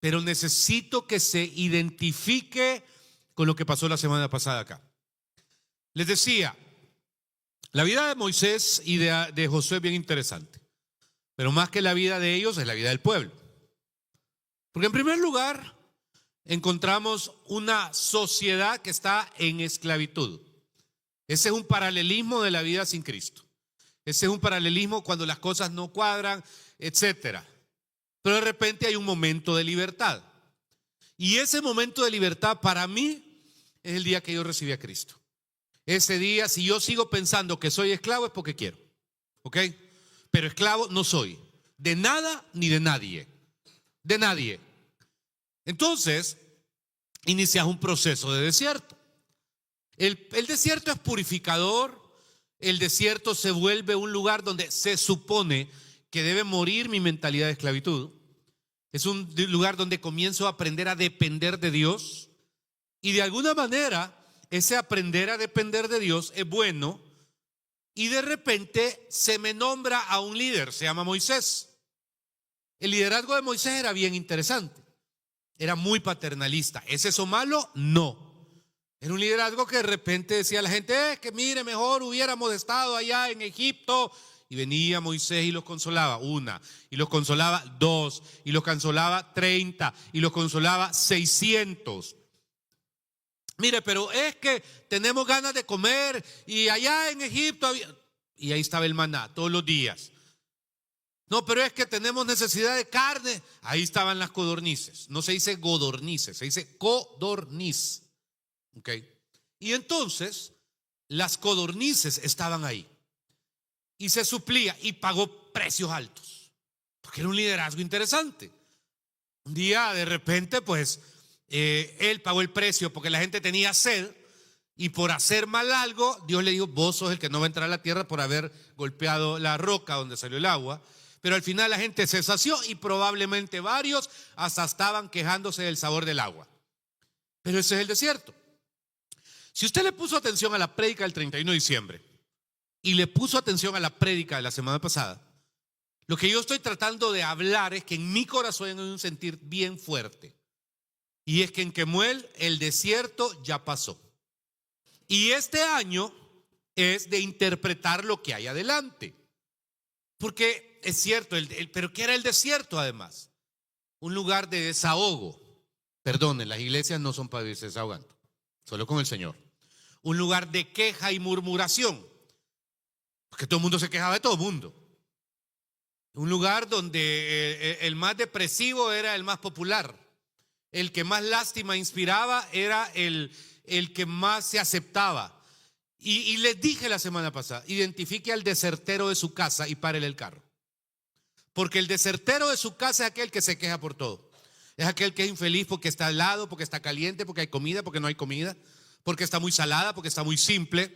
pero necesito que se identifique con lo que pasó la semana pasada acá. Les decía, la vida de Moisés y de Josué es bien interesante, pero más que la vida de ellos es la vida del pueblo. Porque en primer lugar encontramos una sociedad que está en esclavitud. Ese es un paralelismo de la vida sin Cristo. Ese es un paralelismo cuando las cosas no cuadran, etcétera. Pero de repente hay un momento de libertad. Y ese momento de libertad para mí es el día que yo recibí a Cristo. Ese día, si yo sigo pensando que soy esclavo, es porque quiero. ¿Ok? Pero esclavo no soy. De nada ni de nadie. De nadie. Entonces, inicias un proceso de desierto. El desierto es purificador. El desierto se vuelve un lugar donde se supone que debe morir mi mentalidad de esclavitud. Es un lugar donde comienzo a aprender a depender de Dios. Y de alguna manera, ese aprender a depender de Dios es bueno. Y de repente se me nombra a un líder, se llama Moisés. El liderazgo de Moisés era bien interesante. Era muy paternalista. ¿Es eso malo? No. Era un liderazgo que de repente decía a la gente, que mire, mejor hubiéramos estado allá en Egipto. Y venía Moisés y los consolaba, 1, y los consolaba 2, y los consolaba 30, y los consolaba 600. Mire, pero es que tenemos ganas de comer, y allá en Egipto había, y ahí estaba el maná todos los días. No, pero es que tenemos necesidad de carne, ahí estaban las codornices. No se dice godornices, se dice codorniz. ¿Okay? Y entonces las codornices estaban ahí. Y se suplía y pagó precios altos. Porque era un liderazgo interesante. Un día de repente pues él pagó el precio porque la gente tenía sed. Y por hacer mal algo, Dios le dijo, vos sos el que no va a entrar a la tierra por haber golpeado la roca donde salió el agua. Pero al final la gente se sació y probablemente varios hasta estaban quejándose del sabor del agua. Pero ese es el desierto. Si usted le puso atención a la prédica del 31 de diciembre y le puso atención a la prédica de la semana pasada, lo que yo estoy tratando de hablar es que en mi corazón hay un sentir bien fuerte. Y es que en Kemuel el desierto ya pasó. Y este año es de interpretar lo que hay adelante. Porque es cierto, pero ¿qué era el desierto además? Un lugar de desahogo. Perdonen, las iglesias no son para irse desahogando, solo con el Señor. Un lugar de queja y murmuración. Porque todo el mundo se quejaba de todo el mundo. Un lugar donde el más depresivo era el más popular. El que más lástima inspiraba era el que más se aceptaba. Y les dije la semana pasada, identifique al desertero de su casa y párele el carro. Porque el desertero de su casa es aquel que se queja por todo. Es aquel que es infeliz porque está helado, porque está caliente, porque hay comida, porque no hay comida, porque está muy salada, porque está muy simple,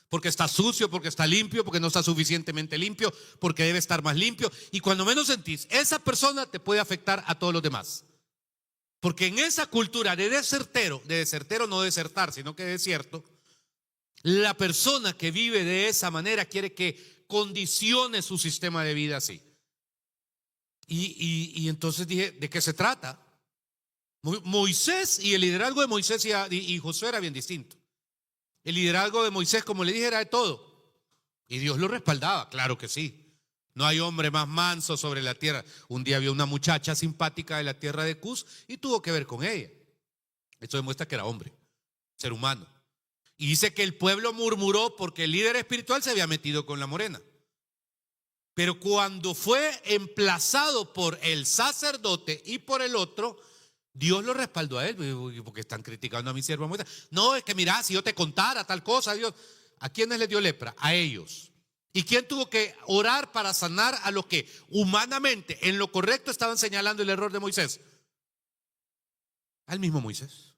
porque está sucio, porque está limpio, porque no está suficientemente limpio, porque debe estar más limpio. Y cuando menos sentís, esa persona te puede afectar a todos los demás. Porque en esa cultura de desertero no desertar, sino que desierto, la persona que vive de esa manera quiere que condicione su sistema de vida así. Y entonces dije, ¿de qué se trata? Moisés y el liderazgo de Moisés y Josué era bien distinto. El liderazgo de Moisés, como le dije, era de todo. Y Dios lo respaldaba, claro que sí. No hay hombre más manso sobre la tierra. Un día vio una muchacha simpática de la tierra de Cus y tuvo que ver con ella. Esto demuestra que era hombre, ser humano. Y dice que el pueblo murmuró porque el líder espiritual se había metido con la morena. Pero cuando fue emplazado por el sacerdote y por el otro, Dios lo respaldó a él. Porque están criticando a mi siervo Moisés. No, es que mira, si yo te contara tal cosa, Dios. ¿A quiénes les dio lepra? A ellos. ¿Y quién tuvo que orar para sanar a los que humanamente en lo correcto estaban señalando el error de Moisés? Al mismo Moisés.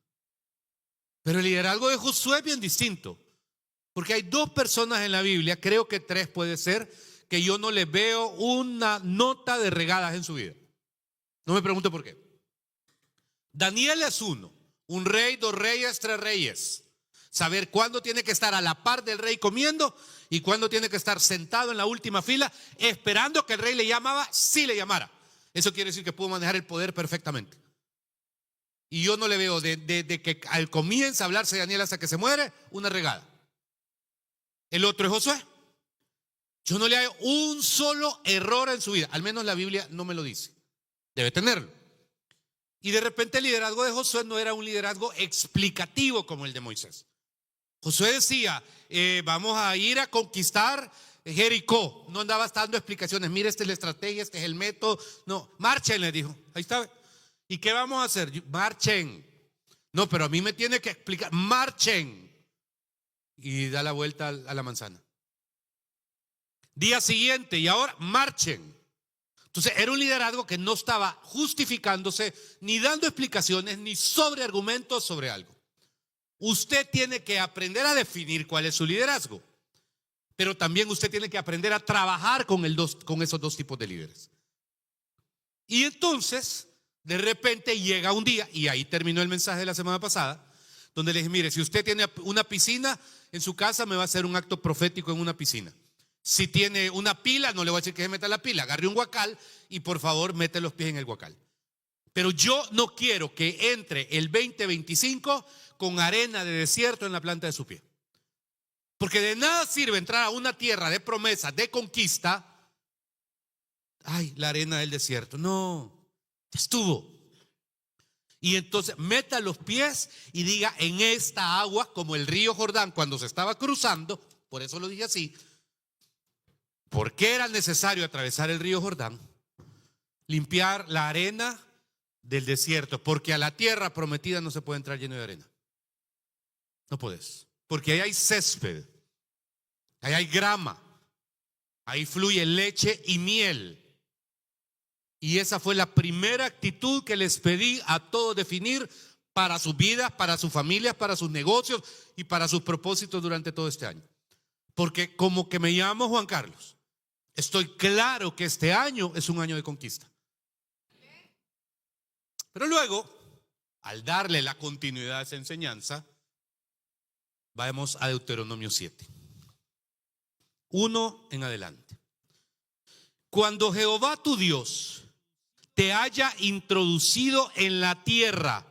Pero el liderazgo de Josué es bien distinto. Porque hay 2 personas en la Biblia, creo que 3 puede ser, que yo no les veo una nota de regadas en su vida. No me pregunte por qué. Daniel es uno, un rey, 2 reyes, 3 reyes. Saber cuándo tiene que estar a la par del rey comiendo y cuándo tiene que estar sentado en la última fila esperando que el rey le llamaba, si le llamara. Eso quiere decir que pudo manejar el poder perfectamente. Y yo no le veo de que al comienza a hablarse de Daniel hasta que se muere, una regada. El otro es Josué. Yo no le hallo un solo error en su vida. Al menos la Biblia no me lo dice. Debe tenerlo. Y de repente el liderazgo de Josué no era un liderazgo explicativo como el de Moisés. Josué decía, vamos a ir a conquistar Jericó. No andaba dando explicaciones. Mire, esta es la estrategia, este es el método. No, marchen, le dijo. Ahí está. ¿Y qué vamos a hacer? Marchen. No, pero a mí me tiene que explicar. Marchen. Y da la vuelta a la manzana. Día siguiente, y ahora marchen. Entonces era un liderazgo que no estaba justificándose, ni dando explicaciones, ni sobre argumentos sobre algo. Usted tiene que aprender a definir cuál es su liderazgo, pero también usted tiene que aprender a trabajar con esos dos tipos de líderes. Y entonces, de repente llega un día, y ahí terminó el mensaje de la semana pasada, donde le dije, mire, si usted tiene una piscina en su casa, me va a hacer un acto profético en una piscina. Si tiene una pila, no le voy a decir que se meta la pila, agarre un guacal y por favor mete los pies en el guacal. Pero yo no quiero que entre el 2025 con arena de desierto en la planta de su pie. Porque de nada sirve entrar a una tierra de promesa, de conquista. Ay, la arena del desierto. No, ya estuvo. Y entonces meta los pies y diga, en esta agua, como el río Jordán cuando se estaba cruzando, por eso lo dije así. ¿Por qué era necesario atravesar el río Jordán? Limpiar la arena del desierto, porque a la tierra prometida no se puede entrar lleno de arena. No puedes, porque ahí hay césped, ahí hay grama, ahí fluye leche y miel. Y esa fue la primera actitud que les pedí a todos definir para sus vidas, para sus familias, para sus negocios y para sus propósitos durante todo este año. Porque como que me llamo Juan Carlos, estoy claro que este año es un año de conquista. Pero luego, al darle la continuidad a esa enseñanza, vamos a Deuteronomio 7. 1 en adelante. Cuando Jehová tu Dios te haya introducido en la tierra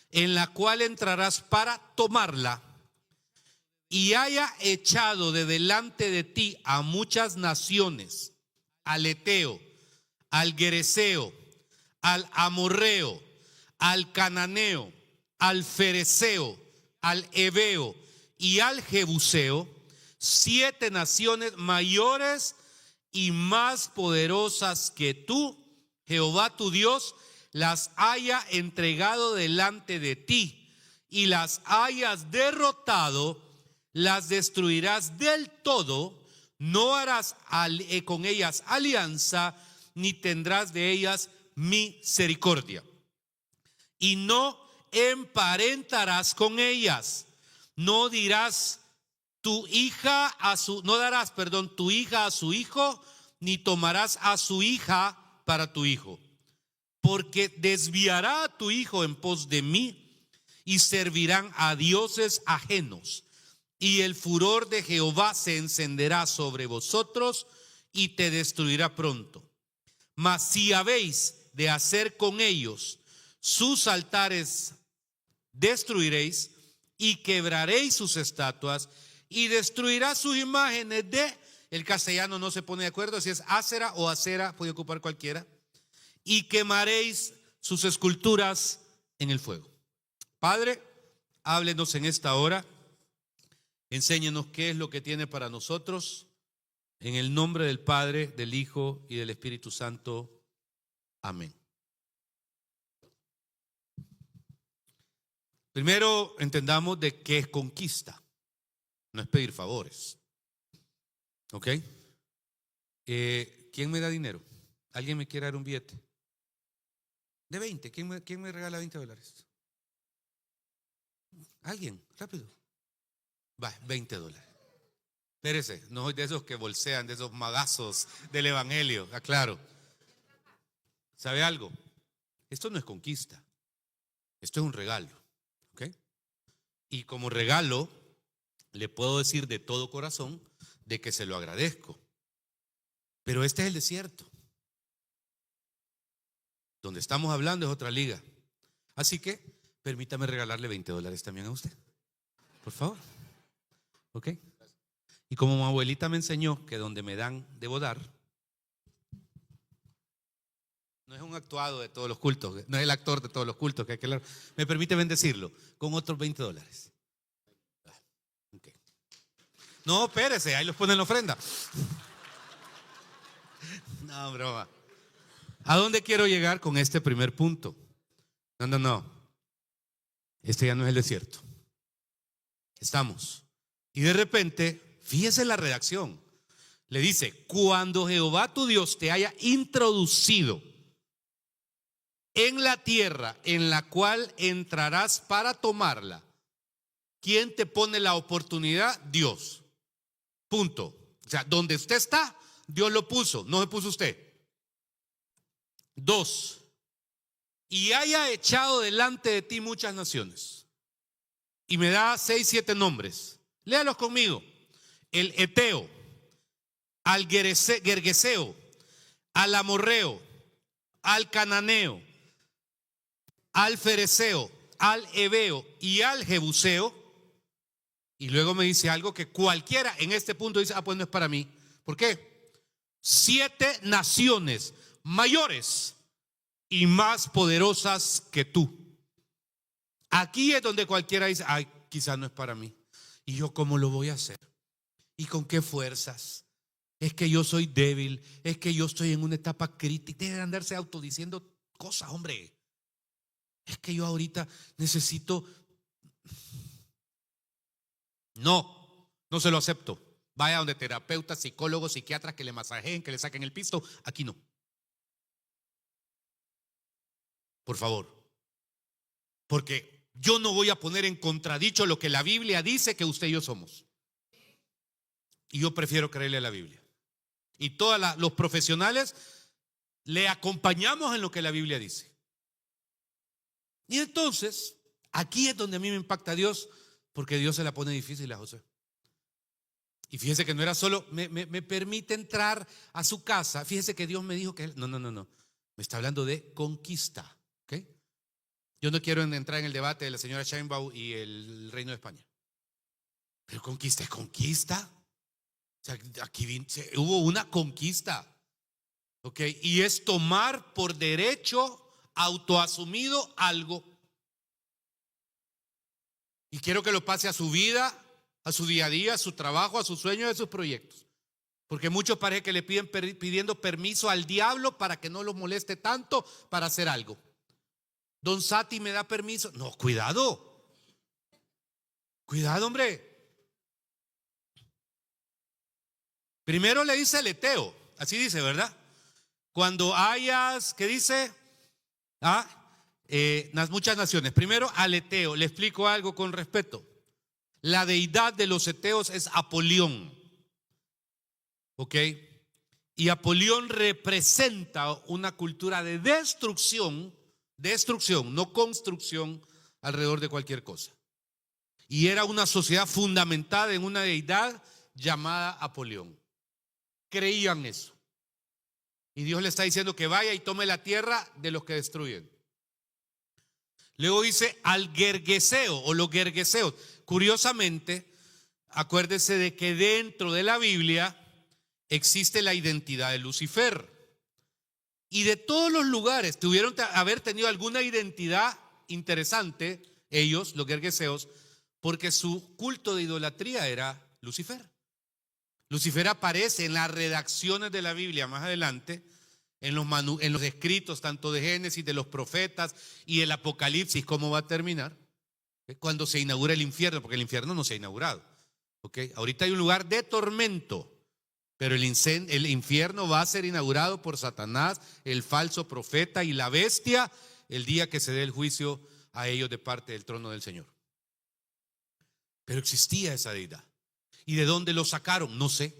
en la cual entrarás para tomarla, y haya echado de delante de ti a muchas naciones, al Eteo, al Gereseo, al Amorreo, al Cananeo, al Fereceo, al Heveo y al Jebuseo, 7 naciones mayores y más poderosas que tú, Jehová tu Dios, las haya entregado delante de ti y las hayas derrotado, las destruirás del todo, no harás con ellas alianza, ni tendrás de ellas misericordia. Y no emparentarás con ellas, no dirás tu hija no darás, tu hija a su hijo, ni tomarás a su hija para tu hijo, porque desviará a tu hijo en pos de mí y servirán a dioses ajenos. Y el furor de Jehová se encenderá sobre vosotros y te destruirá pronto. Mas si habéis de hacer con ellos sus altares, destruiréis y quebraréis sus estatuas y destruirás sus imágenes el castellano no se pone de acuerdo si es Ácera o Acera, puede ocupar cualquiera, y quemaréis sus esculturas en el fuego. Padre, háblenos en esta hora. Enséñenos qué es lo que tiene para nosotros. En el nombre del Padre, del Hijo y del Espíritu Santo. Amén. Primero entendamos de qué es conquista. No es pedir favores. ¿Ok? ¿Quién me da dinero? ¿Alguien me quiere dar un billete? De 20. ¿Quién me regala $20? ¿Alguien? Rápido. Va, $20. Espérese, no soy de esos que bolsean, de esos magazos del evangelio, aclaro. ¿Sabe algo? Esto no es conquista, esto es un regalo, ¿ok? Y como regalo, le puedo decir de todo corazón de que se lo agradezco. Pero este es el desierto. Donde estamos hablando es otra liga. Así que permítame regalarle $20 también a usted, por favor. ¿Ok? Y como mi abuelita me enseñó que donde me dan, debo dar. No es un actuado de todos los cultos, no es el actor de todos los cultos que hay que hablar. Me permite bendecirlo con otros $20. Okay. No, espérese, ahí los pone en la ofrenda. No, broma. ¿A dónde quiero llegar con este primer punto? No. Este ya no es el desierto. Estamos. Y de repente, fíjese la redacción. Le dice: cuando Jehová tu Dios te haya introducido en la tierra en la cual entrarás para tomarla, ¿quién te pone la oportunidad? Dios. Punto. O sea, donde usted está, Dios lo puso, no se puso usted. 2. Y haya echado delante de ti muchas naciones. Y me da 6, 7 nombres. Léalos conmigo. El Eteo, al Gergeseo, al Amorreo, al Cananeo, al Fereceo, al Heveo y al Jebuseo. Y luego me dice algo que cualquiera en este punto dice: pues no es para mí. ¿Por qué? 7 naciones mayores y más poderosas que tú. Aquí es donde cualquiera dice: ay, quizás no es para mí. ¿Y yo cómo lo voy a hacer? ¿Y con qué fuerzas? Es que yo soy débil, es que yo estoy en una etapa crítica. Debe andarse autodiciendo cosas, hombre. Es que yo ahorita necesito. No se lo acepto. Vaya donde terapeutas, psicólogos, psiquiatras que le masajeen, que le saquen el pisto. Aquí no. Por favor. Porque yo no voy a poner en contradicho lo que la Biblia dice que usted y yo somos. Y yo prefiero creerle a la Biblia. Y todos los profesionales le acompañamos en lo que la Biblia dice. Y entonces, aquí es donde a mí me impacta Dios, porque Dios se la pone difícil a José. Y fíjese que no era solo, me permite entrar a su casa. Fíjese que Dios me dijo que no. Me está hablando de conquista. ¿Okay? Yo no quiero entrar en el debate de la señora Sheinbaum y el Reino de España. Pero conquista es conquista. O sea, aquí hubo una conquista. ¿Ok? Y es tomar por derecho autoasumido algo. Y quiero que lo pase a su vida, a su día a día, a su trabajo, a sus sueños, a sus proyectos. Porque muchos parece que le piden pidiendo permiso al diablo para que no los moleste tanto para hacer algo. Don Sati me da permiso. No, cuidado. Cuidado, hombre. Primero le dice el Eteo. Así dice, ¿verdad? Cuando hayas, ¿qué dice? Muchas naciones. Primero al Eteo. Le explico algo con respeto. La deidad de los eteos es Apolión. ¿Ok? Y Apolión representa una cultura de destrucción, no construcción alrededor de cualquier cosa. Y era una sociedad fundamentada en una deidad llamada Apolión. Creían eso. Y Dios le está diciendo que vaya y tome la tierra de los que destruyen. Luego dice al Gergeseo o los Gergeseos. Curiosamente, acuérdese de que dentro de la Biblia existe la identidad de Lucifer. Y de todos los lugares tuvieron que haber tenido alguna identidad interesante, ellos, los Gergeseos, porque su culto de idolatría era Lucifer. Lucifer aparece en las redacciones de la Biblia más adelante, en los escritos tanto de Génesis, de los profetas y el Apocalipsis, cómo va a terminar, cuando se inaugura el infierno, porque el infierno no se ha inaugurado. ¿Okay? Ahorita hay un lugar de tormento, pero el infierno va a ser inaugurado por Satanás, el falso profeta y la bestia, el día que se dé el juicio a ellos de parte del trono del Señor. Pero existía esa deidad. ¿Y de dónde lo sacaron? No sé,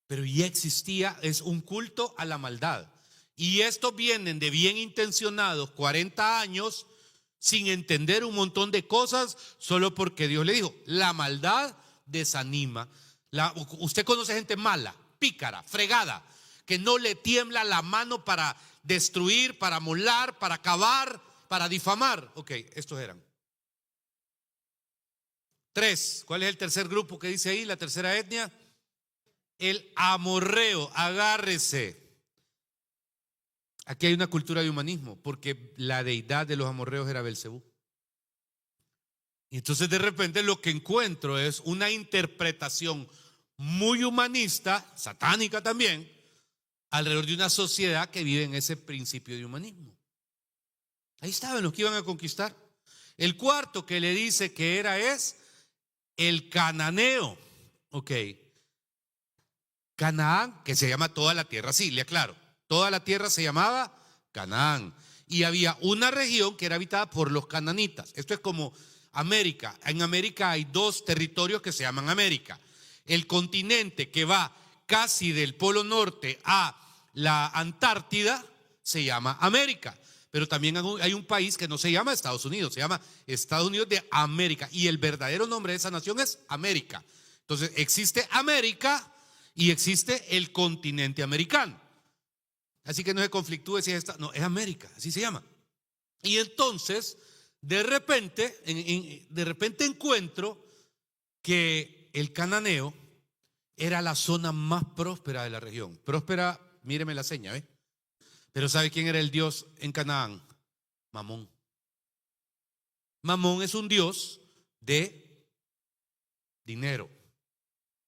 pero ya existía. Es un culto a la maldad. Y estos vienen de bien intencionados 40 años sin entender un montón de cosas, solo porque Dios le dijo: la maldad desanima. Usted conoce gente mala, pícara, fregada, que no le tiembla la mano para destruir, para molar, para acabar, para difamar. Ok, estos eran. 3. ¿Cuál es el tercer grupo que dice ahí? La tercera etnia. El amorreo. Agárrese. Aquí hay una cultura de humanismo, porque la deidad de los amorreos era Belcebú. Y entonces de repente lo que encuentro es una interpretación muy humanista, satánica también, alrededor de una sociedad que vive en ese principio de humanismo. Ahí estaban los que iban a conquistar. El cuarto que le dice que era es el cananeo. Ok. Canaán, que se llama toda la tierra, sí, le aclaro. Toda la tierra se llamaba Canaán. Y había una región que era habitada por los cananitas. Esto es como América. En América hay 2 territorios que se llaman América. El continente que va casi del Polo Norte a la Antártida se llama América. Pero también hay un país que no se llama Estados Unidos, se llama Estados Unidos de América. Y el verdadero nombre de esa nación es América. Entonces existe América y existe el continente americano. Así que no se conflictúe si es esta, no, es América, así se llama. Y entonces, de repente encuentro que el cananeo era la zona más próspera de la región. Próspera, míreme la seña, ¿ve? Pero ¿sabe quién era el dios en Canaán? Mamón. Mamón es un dios de dinero.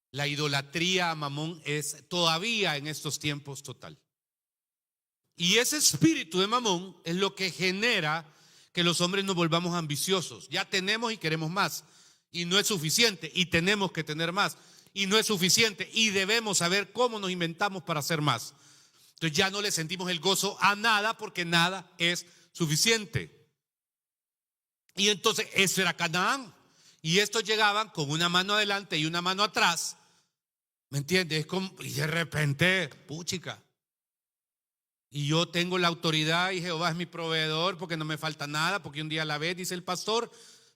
La idolatría a Mamón es todavía en estos tiempos total. Y ese espíritu de Mamón es lo que genera que los hombres nos volvamos ambiciosos. Ya tenemos y queremos más. Y no es suficiente. Y tenemos que tener más. Y no es suficiente. Y debemos saber cómo nos inventamos para hacer más. Entonces ya no le sentimos el gozo a nada porque nada es suficiente. Y entonces eso era Canaán. Y estos llegaban con una mano adelante y una mano atrás. ¿Me entiendes? Y de repente, puchica. Y yo tengo la autoridad y Jehová es mi proveedor porque no me falta nada, porque un día a la vez, dice el pastor,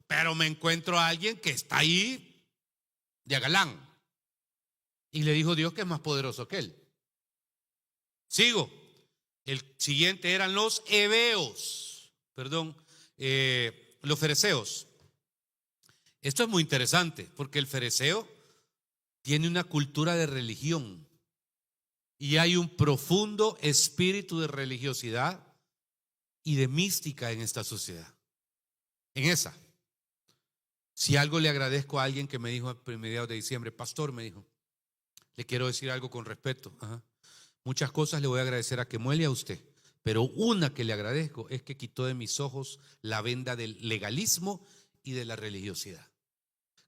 pero me encuentro a alguien que está ahí de agalán. Y le dijo Dios que es más poderoso que él. Sigo. El siguiente eran los heveos, los fereceos. Esto es muy interesante porque el fereceo tiene una cultura de religión. Y hay un profundo espíritu de religiosidad y de mística en esta sociedad. En esa. Si algo le agradezco a alguien que me dijo a mediados de diciembre, pastor, me dijo, le quiero decir algo con respeto. Muchas cosas le voy a agradecer a Kemuel y a usted, pero una que le agradezco es que quitó de mis ojos la venda del legalismo y de la religiosidad.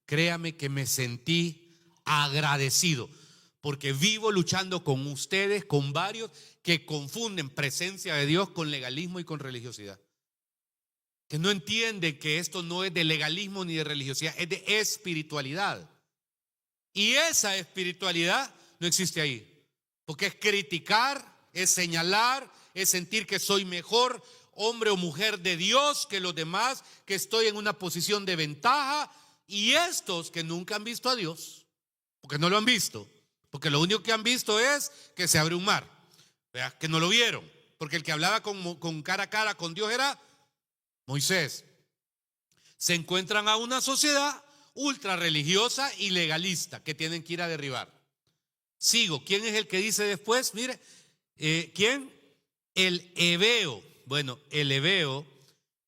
Créame que me sentí agradecido. Porque vivo luchando con ustedes, con varios que confunden presencia de Dios con legalismo y con religiosidad. Que no entienden que esto no es de legalismo ni de religiosidad, es de espiritualidad. Y esa espiritualidad no existe ahí. Porque es criticar, es señalar, es sentir que soy mejor hombre o mujer de Dios que los demás, que estoy en una posición de ventaja. Y estos que nunca han visto a Dios, porque no lo han visto. Porque lo único que han visto es que se abre un mar. ¿Vea? Que no lo vieron. Porque el que hablaba con cara a cara con Dios era Moisés. Se encuentran a una sociedad ultra religiosa y legalista que tienen que ir a derribar. Sigo. ¿Quién es el que dice después? Mire, ¿quién? El heveo. Bueno, el heveo,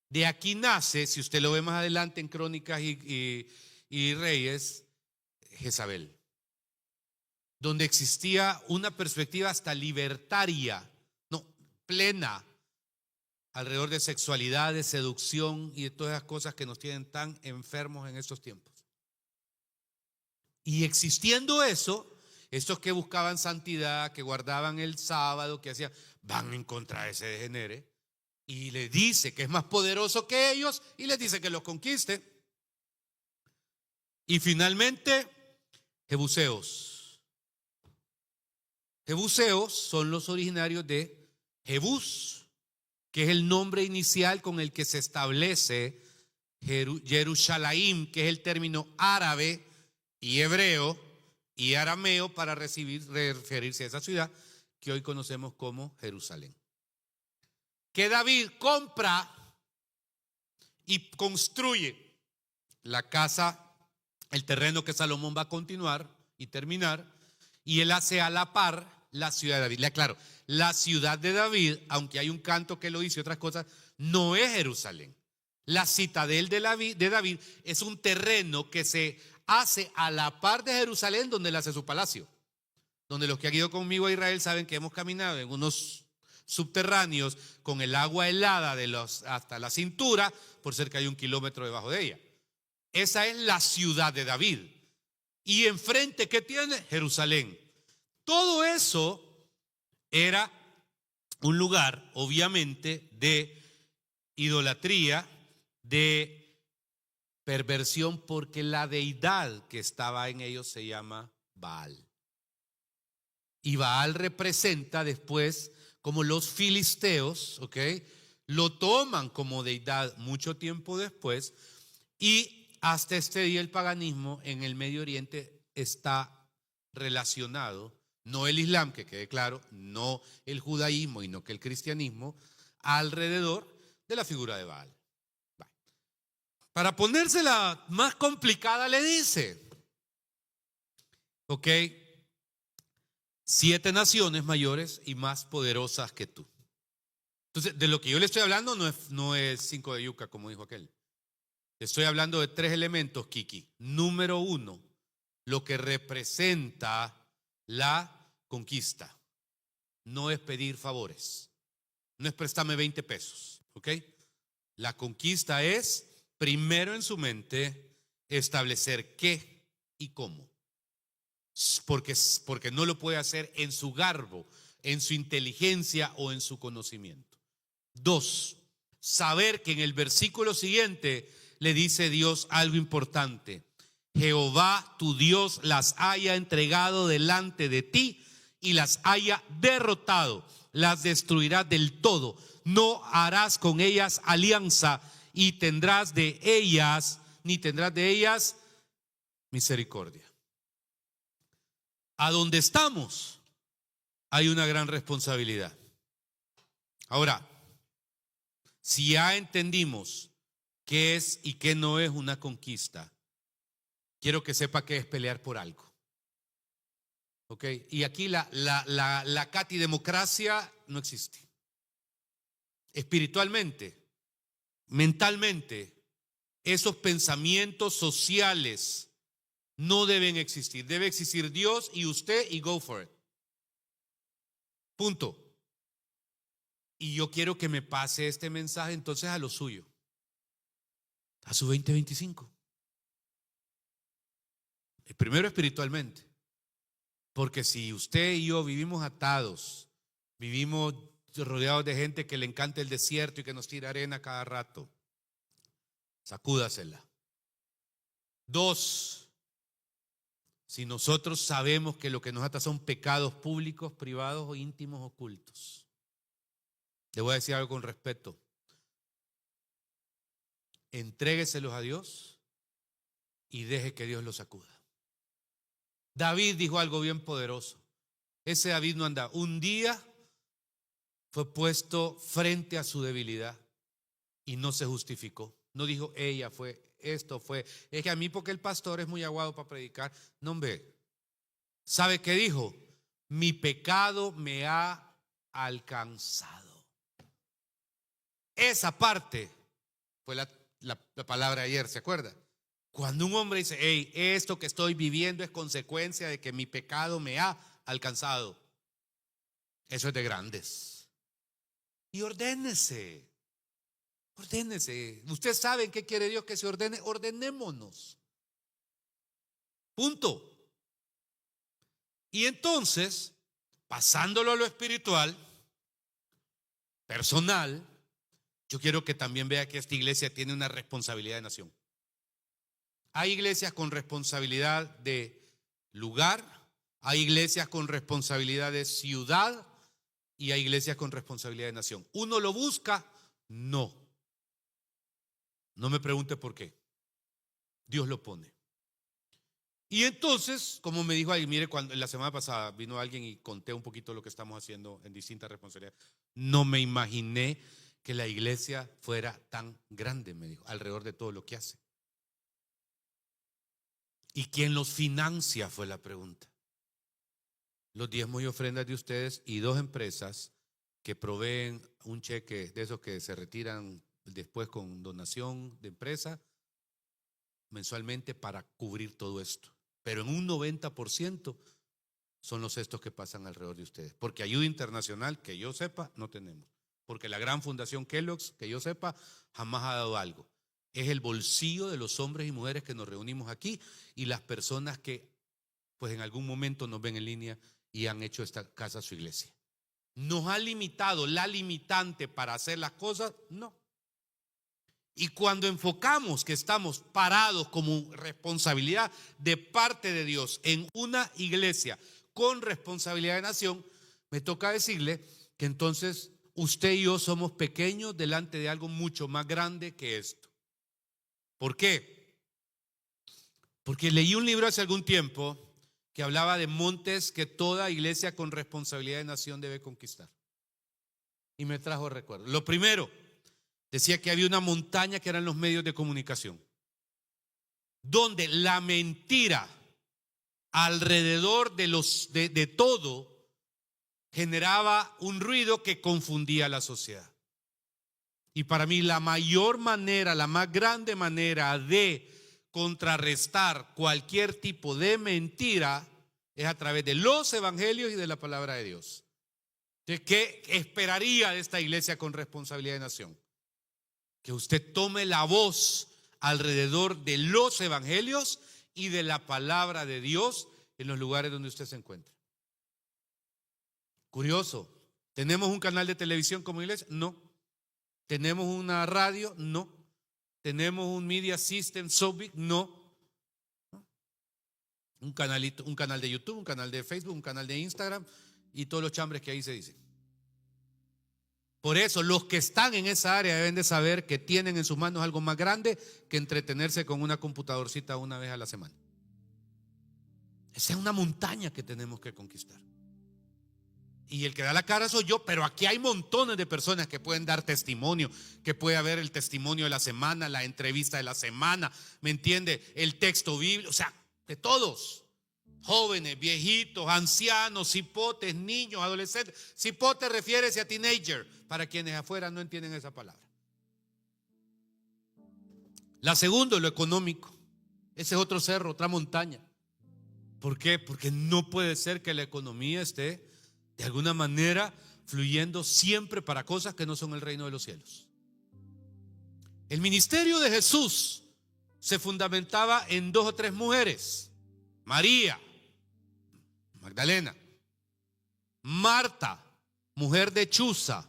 de aquí nace, si usted lo ve más adelante en Crónicas y Reyes, Jezabel. Donde existía una perspectiva hasta libertaria, no, plena, alrededor de sexualidad, de seducción y de todas esas cosas que nos tienen tan enfermos en estos tiempos. Y existiendo eso, estos que buscaban santidad, que guardaban el sábado, que hacían, van en contra de ese degenere y le dice que es más poderoso que ellos y les dice que los conquiste. Y finalmente, jebuseos. Jebuseos son los originarios de Jebús, que es el nombre inicial con el que se establece Jerusalén, que es el término árabe y hebreo y arameo para referirse a esa ciudad, que hoy conocemos como Jerusalén. Que David compra y construye la casa, el terreno que Salomón va a continuar y terminar, y él hace a la par la ciudad de David. Le aclaro, la ciudad de David, aunque hay un canto que lo dice y otras cosas, no es Jerusalén. La citadel de David es un terreno que se hace a la par de Jerusalén, donde él hace su palacio. Donde los que han ido conmigo a Israel saben que hemos caminado en unos subterráneos con el agua helada hasta la cintura, por cerca de 1 kilómetro debajo de ella. Esa es la ciudad de David. Y enfrente, ¿qué tiene? Jerusalén. Todo eso era un lugar, obviamente, de idolatría, de perversión, porque la deidad que estaba en ellos se llama Baal. Y Baal representa después, como los filisteos, ¿ok? Lo toman como deidad mucho tiempo después, y hasta este día el paganismo en el Medio Oriente está relacionado, no el Islam, que quede claro, no el judaísmo y no que el cristianismo, alrededor de la figura de Baal. Para ponérsela más complicada le dice, ok, 7 naciones mayores y más poderosas que tú. Entonces, de lo que yo le estoy hablando no es 5 de yuca, como dijo aquel. Estoy hablando de 3 elementos, Kiki. Número 1, lo que representa la conquista. No es pedir favores. No es préstame 20 pesos, ¿ok? La conquista es, primero en su mente, establecer qué y cómo. Porque no lo puede hacer en su garbo, en su inteligencia o en su conocimiento. 2, saber que en el versículo siguiente le dice Dios algo importante. Jehová tu Dios las haya entregado delante de ti y las haya derrotado, las destruirás del todo. No harás con ellas alianza y tendrás de ellas misericordia. A donde estamos hay una gran responsabilidad. Ahora, si ya entendimos qué es y qué no es una conquista, quiero que sepa qué es pelear por algo. ¿Ok? Y aquí la catidemocracia no existe. Espiritualmente, mentalmente, esos pensamientos sociales no deben existir. Debe existir Dios y usted y go for it. Punto. Y yo quiero que me pase este mensaje entonces a lo suyo, a su 2025. Primero espiritualmente, porque si usted y yo vivimos atados, vivimos rodeados de gente que le encanta el desierto y que nos tira arena cada rato, sacúdasela. 2, si nosotros sabemos que lo que nos ata son pecados públicos, privados o íntimos ocultos. Le voy a decir algo con respeto. Entrégueselos a Dios y deje que Dios los sacuda. David dijo algo bien poderoso. Ese David no anda. Un día fue puesto frente a su debilidad y no se justificó. No dijo ella fue, esto fue. Es que a mí porque el pastor es muy aguado para predicar. No, hombre. ¿Sabe qué dijo? Mi pecado me ha alcanzado. Esa parte fue la palabra de ayer, ¿se acuerda? Cuando un hombre dice, hey, esto que estoy viviendo es consecuencia de que mi pecado me ha alcanzado. Eso es de grandes. Y ordénese. Ordénese. Usted sabe en qué quiere Dios que se ordene. Ordenémonos. Punto. Y entonces, pasándolo a lo espiritual, personal, yo quiero que también vea que esta iglesia tiene una responsabilidad de nación. Hay iglesias con responsabilidad de lugar, hay iglesias con responsabilidad de ciudad y hay iglesias con responsabilidad de nación. ¿Uno lo busca? No. No me pregunte por qué. Dios lo pone. Y entonces, como me dijo alguien, mire, cuando la semana pasada vino alguien y conté un poquito lo que estamos haciendo en distintas responsabilidades, no me imaginé que la iglesia fuera tan grande, me dijo, alrededor de todo lo que hace. ¿Y quién los financia? Fue la pregunta. Los diezmos y ofrendas de ustedes y 2 empresas que proveen un cheque de esos que se retiran después con donación de empresa mensualmente para cubrir todo esto. Pero en un 90% son los estos que pasan alrededor de ustedes. Porque ayuda internacional, que yo sepa, no tenemos. Porque la gran fundación Kellogg's, que yo sepa, jamás ha dado algo. Es el bolsillo de los hombres y mujeres que nos reunimos aquí y las personas que pues en algún momento nos ven en línea y han hecho esta casa su iglesia. ¿Nos ha limitado la limitante para hacer las cosas? No. Y cuando enfocamos que estamos parados como responsabilidad de parte de Dios en una iglesia con responsabilidad de nación, me toca decirle que entonces usted y yo somos pequeños delante de algo mucho más grande que esto. ¿Por qué? Porque leí un libro hace algún tiempo que hablaba de montes que toda iglesia con responsabilidad de nación debe conquistar. Y me trajo recuerdo. Lo primero, decía que había una montaña que eran los medios de comunicación, donde la mentira alrededor de todo generaba un ruido que confundía a la sociedad. Y para mí la mayor manera, la más grande manera de contrarrestar cualquier tipo de mentira es a través de los evangelios y de la palabra de Dios. Entonces, ¿qué esperaría de esta iglesia con responsabilidad de nación? Que usted tome la voz alrededor de los evangelios y de la palabra de Dios en los lugares donde usted se encuentra. Curioso, ¿tenemos un canal de televisión como iglesia? No. ¿Tenemos una radio? No. ¿Tenemos un media system so big? No. Un canal de YouTube, un canal de Facebook, un canal de Instagram y todos los chambres que ahí se dicen. Por eso los que están en esa área deben de saber que tienen en sus manos algo más grande que entretenerse con una computadorcita una vez a la semana. Esa es una montaña que tenemos que conquistar. Y el que da la cara soy yo, pero aquí hay montones de personas que pueden dar testimonio, que puede haber el testimonio de la semana, la entrevista de la semana, ¿me entiende? El texto bíblico, o sea, de todos. Jóvenes, viejitos, ancianos, cipotes, niños, adolescentes. Cipote refiere a teenager, para quienes afuera no entienden esa palabra. La segunda, lo económico. Ese es otro cerro, otra montaña. ¿Por qué? Porque no puede ser que la economía esté de alguna manera fluyendo siempre para cosas que no son el reino de los cielos. El ministerio de Jesús se fundamentaba en 2 o 3 mujeres: María Magdalena, Marta, mujer de Chuza,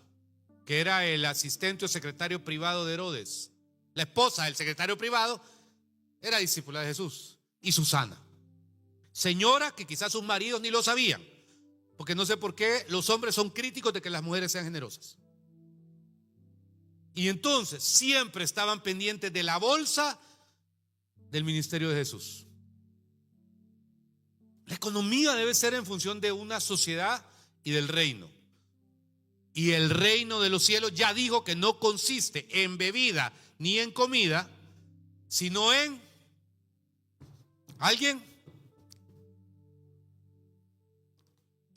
que era el asistente o secretario privado de Herodes. La esposa del secretario privado era discípula de Jesús. Y Susana, señora que quizás sus maridos ni lo sabían, porque no sé por qué los hombres son críticos de que las mujeres sean generosas. Y entonces siempre estaban pendientes de la bolsa del ministerio de Jesús. La economía debe ser en función de una sociedad y del reino. Y el reino de los cielos ya dijo que no consiste en bebida ni en comida, sino en ¿alguien?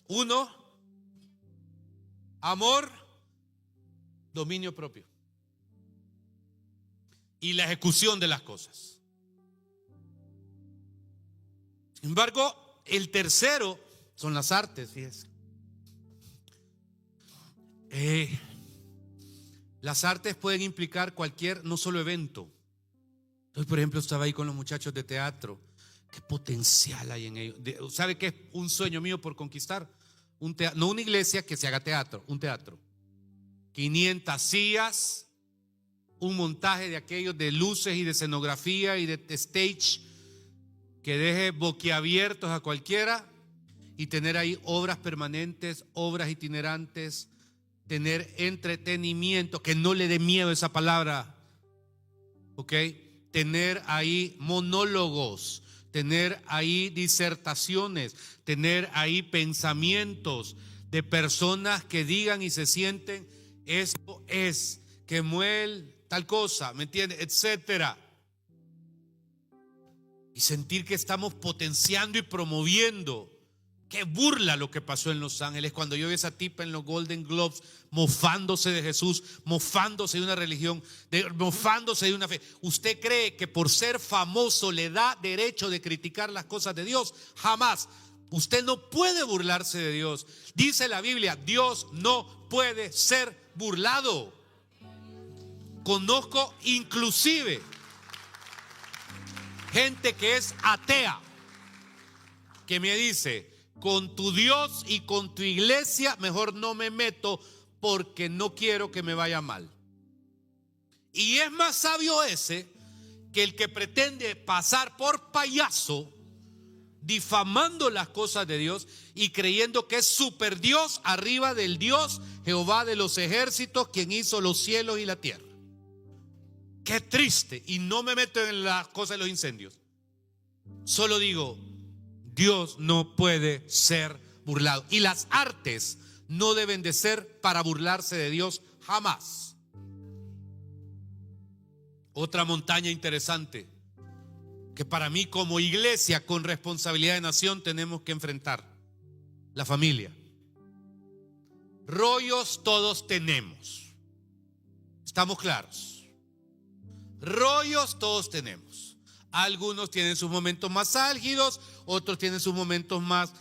Uno, amor, dominio propio y la ejecución de las cosas. Sin embargo, el tercero son las artes, fíjense. Las artes pueden implicar cualquier, no solo evento. Entonces, por ejemplo, estaba ahí con los muchachos de teatro. ¿Qué potencial hay en ellos? ¿Sabe qué es un sueño mío por conquistar? No una iglesia que se haga teatro, un teatro. 500 sillas, un montaje de aquellos de luces y de escenografía y de stage que deje boquiabiertos a cualquiera, y tener ahí obras permanentes, obras itinerantes, tener entretenimiento, que no le dé miedo esa palabra, ¿ok? Tener ahí monólogos, tener ahí disertaciones, tener ahí pensamientos de personas que digan y se sienten, esto es, que Muel tal cosa, ¿me entiendes? Etcétera. Y sentir que estamos potenciando y promoviendo. Qué burla lo que pasó en Los Ángeles cuando yo vi a esa tipa en los Golden Globes mofándose de Jesús, mofándose de una religión, mofándose de una fe. ¿Usted cree que por ser famoso le da derecho de criticar las cosas de Dios? Jamás. Usted no puede burlarse de Dios. Dice la Biblia, Dios no puede ser burlado. Conozco inclusive gente que es atea, que me dice, con tu Dios y con tu iglesia mejor no me meto porque no quiero que me vaya mal. Y es más sabio ese que el que pretende pasar por payaso, difamando las cosas de Dios y creyendo que es super Dios arriba del Dios Jehová de los ejércitos, quien hizo los cielos y la tierra. Qué triste. Y no me meto en las cosas de los incendios. Solo digo, Dios no puede ser burlado. Y las artes no deben de ser para burlarse de Dios jamás. Otra montaña interesante que para mí como iglesia con responsabilidad de nación tenemos que enfrentar: la familia. Rollos todos tenemos. ¿Estamos claros? Rollos todos tenemos. Algunos tienen sus momentos más álgidos, otros tienen sus momentos más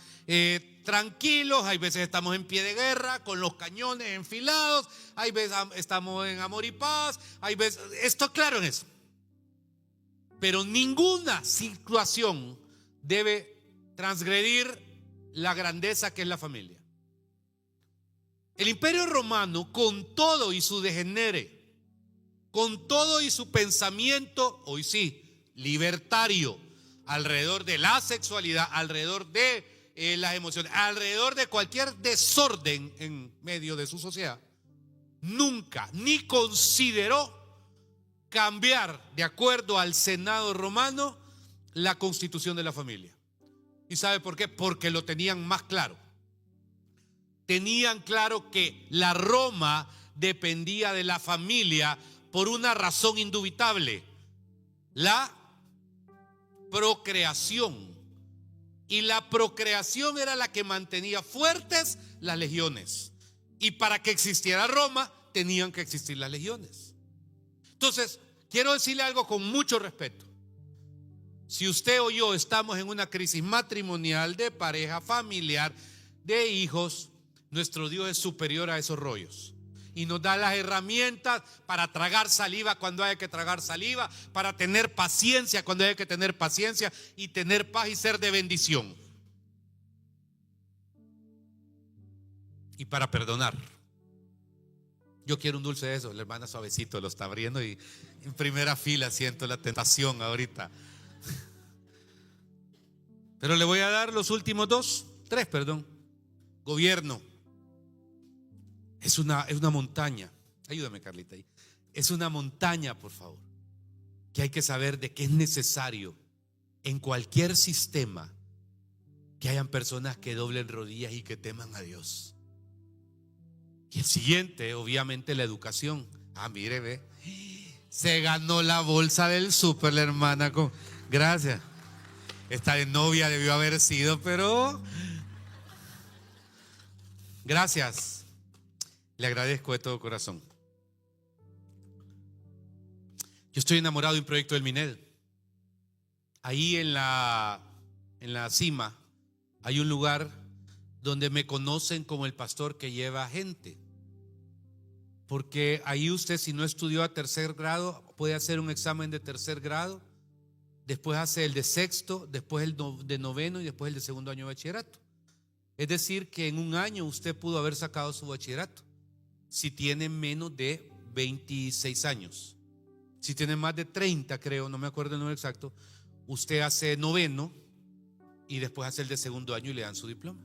tranquilos. Hay veces estamos en pie de guerra con los cañones enfilados, hay veces estamos en amor y paz, hay veces, estoy claro en eso. Pero ninguna situación debe transgredir la grandeza que es la familia. El Imperio Romano, con todo y su degenere, con todo y su pensamiento, hoy sí, libertario, alrededor de la sexualidad, alrededor de las emociones, alrededor de cualquier desorden en medio de su sociedad, nunca ni consideró cambiar, de acuerdo al Senado romano, la constitución de la familia. ¿Y sabe por qué? Porque lo tenían más claro. Tenían claro que la Roma dependía de la familia por una razón indubitable: la procreación. Y la procreación era la que mantenía fuertes las legiones. Y para que existiera Roma, tenían que existir las legiones. Entonces, quiero decirle algo con mucho respeto. Si usted o yo estamos en una crisis matrimonial, de pareja, familiar, de hijos, nuestro Dios es superior a esos rollos. Y nos da las herramientas para tragar saliva cuando hay que tragar saliva, para tener paciencia cuando hay que tener paciencia, y tener paz y ser de bendición. Y para perdonar. Yo quiero un dulce de eso. La hermana suavecito lo está abriendo y en primera fila siento la tentación ahorita. Pero le voy a dar los últimos tres. Gobierno. Es una montaña. Ayúdame, Carlita, ahí. Es una montaña, por favor, que hay que saber de que es necesario en cualquier sistema que hayan personas que doblen rodillas y que teman a Dios. Y el siguiente, obviamente, la educación. Mire, ve, se ganó la bolsa del súper la hermana con... Gracias. Esta de novia debió haber sido, pero... Gracias. Le agradezco de todo corazón. Yo estoy enamorado de un proyecto del Mined. Ahí en la cima hay un lugar donde me conocen como el pastor que lleva gente. Porque ahí usted, si no estudió a tercer grado, puede hacer un examen de tercer grado, después hace el de sexto, después el de noveno y después el de segundo año de bachillerato. Es decir, que en un año usted pudo haber sacado su bachillerato si tiene menos de 26 años. Si tiene más de 30, creo, no me acuerdo el número exacto, usted hace noveno y después hace el de segundo año y le dan su diploma.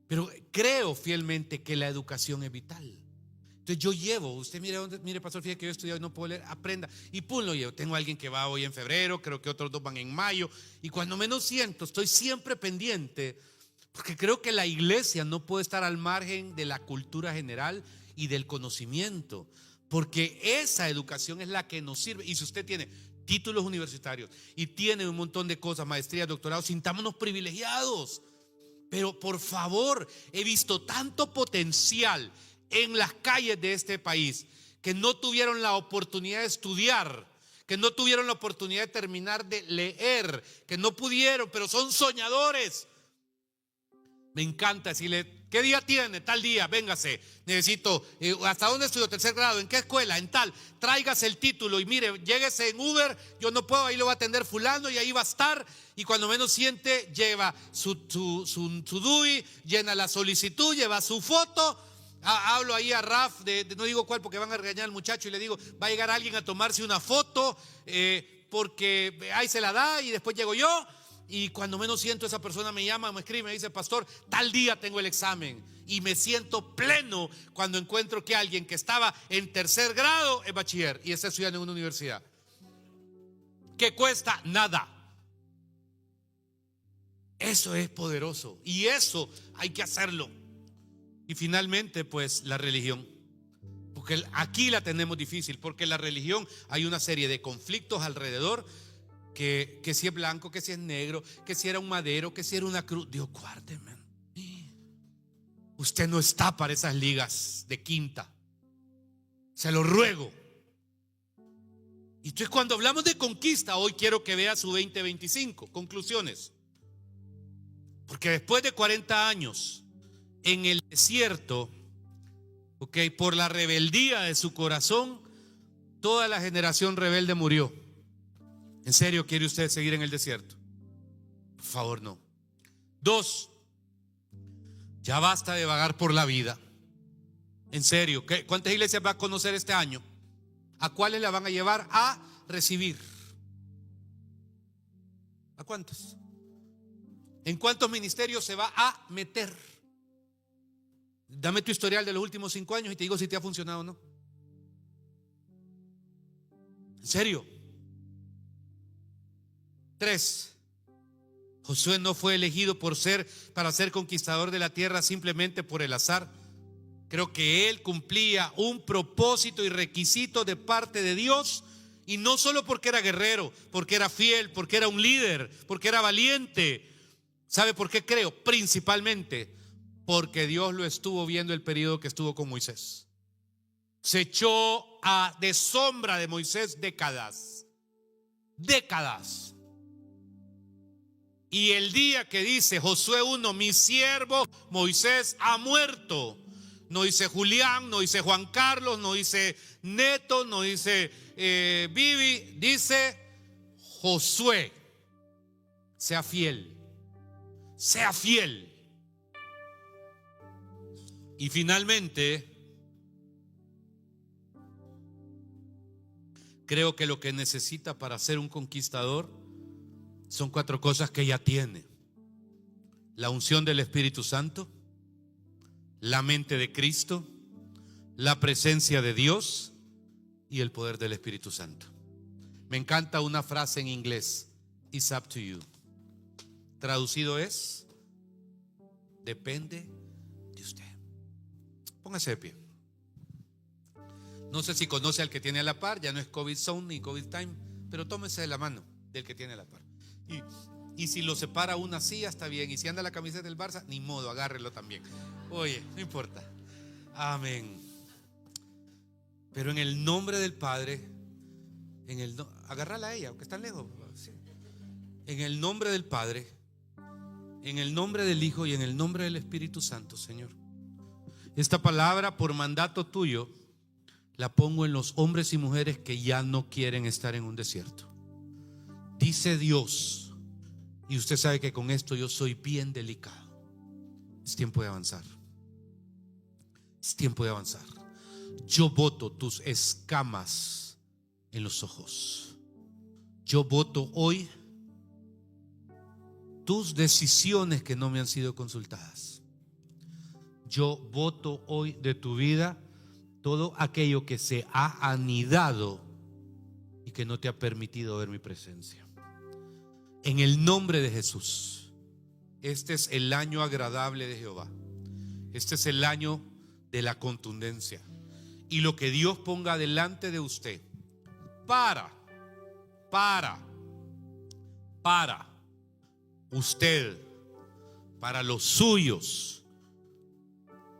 Pero creo fielmente que la educación es vital. Entonces Entonces yo llevo, usted mire pastor, fíjate que yo he estudiado y no puedo leer, aprenda. Y pum, lo llevo. Tengo alguien que va hoy en febrero, creo que otros dos van en mayo. Y cuando menos siento, estoy siempre pendiente, porque creo que la iglesia no puede estar al margen de la cultura general y del conocimiento, porque esa educación es la que nos sirve. Y si usted tiene títulos universitarios y tiene un montón de cosas, maestrías, doctorados, sintámonos privilegiados. Pero por favor, he visto tanto potencial en las calles de este país que no tuvieron la oportunidad de estudiar, que no tuvieron la oportunidad de terminar de leer, que no pudieron, pero son soñadores. Me encanta decirle: ¿qué día tiene? Tal día, véngase. Necesito, ¿hasta dónde estudió? Tercer grado, ¿en qué escuela? En tal. Tráigase el título y mire, lléguese en Uber. Yo no puedo, ahí lo va a atender fulano y ahí va a estar. Y cuando menos siente, lleva su DUI, llena la solicitud, lleva su foto. Hablo ahí a Raf, no digo cuál porque van a regañar al muchacho, y le digo: va a llegar alguien a tomarse una foto, porque ahí se la da y después llego yo. Y cuando menos siento, esa persona me llama, me escribe, me dice: pastor, tal día tengo el examen. Y me siento pleno cuando encuentro que alguien que estaba en tercer grado es bachiller y está estudiando en una universidad que cuesta nada. Eso es poderoso y eso hay que hacerlo. Y finalmente, pues, la religión, porque aquí la tenemos difícil, porque la religión hay una serie de conflictos alrededor. Que si es blanco, que si es negro, que si era un madero, que si era una cruz. Dios guárdeme. Usted no está para esas ligas de quinta, se lo ruego. Y entonces, cuando hablamos de conquista, hoy quiero que vea su 2025. Conclusiones. Porque después de 40 años en el desierto, por la rebeldía de su corazón, toda la generación rebelde murió. ¿En serio quiere usted seguir en el desierto? Por favor, no. 2, ya basta de vagar por la vida. En serio, ¿cuántas iglesias va a conocer este año? ¿A cuáles la van a llevar a recibir? ¿A cuántas? ¿En cuántos ministerios se va a meter? Dame tu historial de los últimos 5 años y te digo si te ha funcionado o no. ¿En serio? 3, Josué no fue elegido para ser conquistador de la tierra simplemente por el azar. Creo que él cumplía un propósito y requisito de parte de Dios, y no solo porque era guerrero, porque era fiel, porque era un líder, porque era valiente. ¿Sabe por qué creo? Principalmente porque Dios lo estuvo viendo el periodo que estuvo con Moisés. Se echó de sombra de Moisés décadas. Y el día que dice Josué 1, mi siervo Moisés ha muerto, no dice Julián, no dice Juan Carlos, no dice Neto, no dice Vivi, dice Josué. Sea fiel, sea fiel. Y finalmente, creo que lo que necesita para ser un conquistador son 4 cosas que ya tiene: la unción del Espíritu Santo, la mente de Cristo, la presencia de Dios y el poder del Espíritu Santo. Me encanta una frase en inglés: it's up to you. Traducido es: depende de usted. Póngase de pie. No sé si conoce al que tiene a la par, ya no es COVID zone ni COVID time, pero tómese de la mano del que tiene a la par. Y si lo separa una silla, está bien. Y si anda la camiseta del Barça, ni modo, agárrelo también. Oye, no importa. Amén. Pero en el nombre del Padre, agárrala a ella, aunque están lejos. En el nombre del Padre, en el nombre del Hijo y en el nombre del Espíritu Santo, Señor, esta palabra por mandato tuyo la pongo en los hombres y mujeres que ya no quieren estar en un desierto. Dice Dios, y usted sabe que con esto yo soy bien delicado, es tiempo de avanzar. Es tiempo de avanzar. Yo boto tus escamas en los ojos. Yo boto hoy tus decisiones que no me han sido consultadas. Yo boto hoy de tu vida todo aquello que se ha anidado y que no te ha permitido ver mi presencia. En el nombre de Jesús, este es el año agradable de Jehová. Este es el año de la contundencia. Y lo que Dios ponga delante de usted para usted, para los suyos,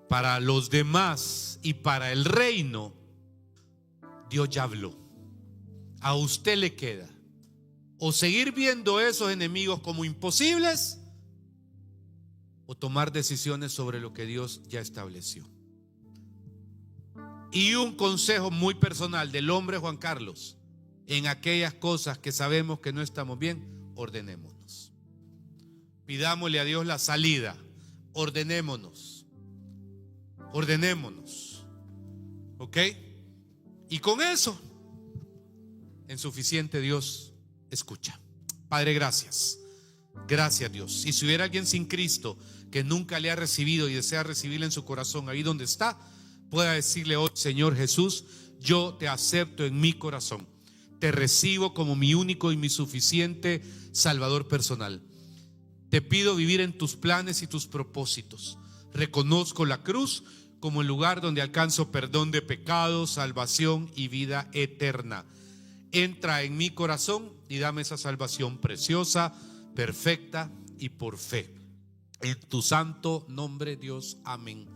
para los demás y para el reino, Dios ya habló. A usted le queda o seguir viendo esos enemigos como imposibles, o tomar decisiones sobre lo que Dios ya estableció. Y un consejo muy personal del hombre Juan Carlos: en aquellas cosas que sabemos que no estamos bien, ordenémonos. Pidámosle a Dios la salida. Ordenémonos. ¿Ok? Y con eso, en suficiente Dios escucha. Padre, gracias. Gracias, Dios. Y si hubiera alguien sin Cristo que nunca le ha recibido y desea recibirle en su corazón, ahí donde está, pueda decirle hoy: Señor Jesús, yo te acepto en mi corazón. Te recibo como mi único y mi suficiente Salvador personal. Te pido vivir en tus planes y tus propósitos. Reconozco la cruz como el lugar donde alcanzo perdón de pecados, salvación y vida eterna. Entra en mi corazón y dame esa salvación preciosa, perfecta y por fe. En tu santo nombre, Dios. Amén.